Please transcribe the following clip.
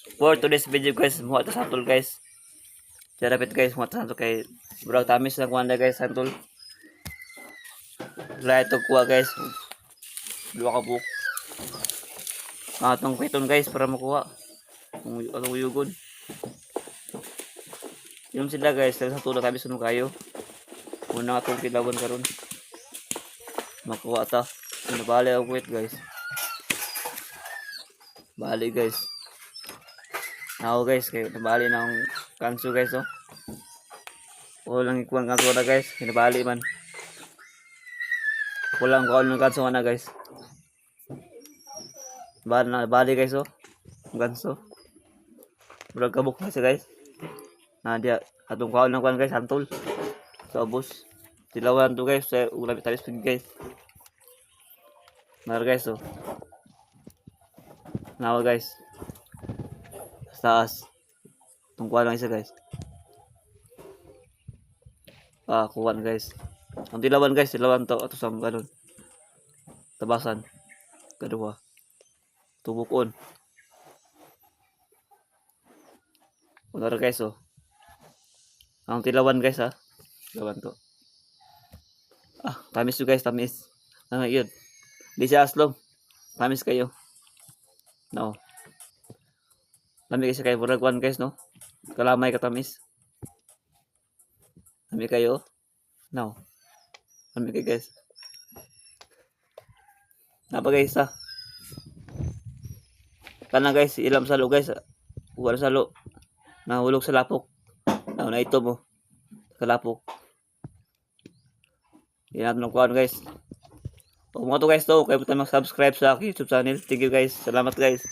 For today's video guys, muha ta santol guys. Jarapit guys, muha ta santol kay Bro tamis lang kuha na guys santol. Lahat to kuha guys. Dua ka buok. Atong kwiton guys para makuha. Atong uyugon. Yung sila guys, sa tulo kami sunod kayo. Muna atong kilawan karon. Makuha ta. Ano bali ang kwit guys. Bali guys. Now guys, kay nabali na ang kanso guys oh. Walang ikuan kanso na guys, kinabali man. Kulang kaon ng kanso na guys. Bali guys oh. Kanso. Murag kabuk na siya guys. Nah dia atong kaon ng kan guys santol. So bus. Tilawan to guys, sa ulam talis pig guys. Mar guys oh. Now guys. Taas. Tungkuan lang isa guys. Kuwan guys. Ang tilawan guys, tilawan to ato sang kanon. Tabasan. Kadua. Tubukon. Unar guys oh. Ang tilawan guys ha. Tilawan to. Tamis to guys, tamis. Yun. Di siya aslong. Tamis kayo. No. Lami kasi kayo buragwan guys no. Kalamay katamis. Lami kayo. No. Lami kayo guys. Napa guys ha. Kana guys ilam salo guys. Wala salo. Nahulog sa lapok. Na ito mo. Sa lapok. Yan natin ng kuwan guys. Kung mga to guys to, kayo po tayo mag-subscribe sa aking YouTube channel. Thank you guys. Salamat guys.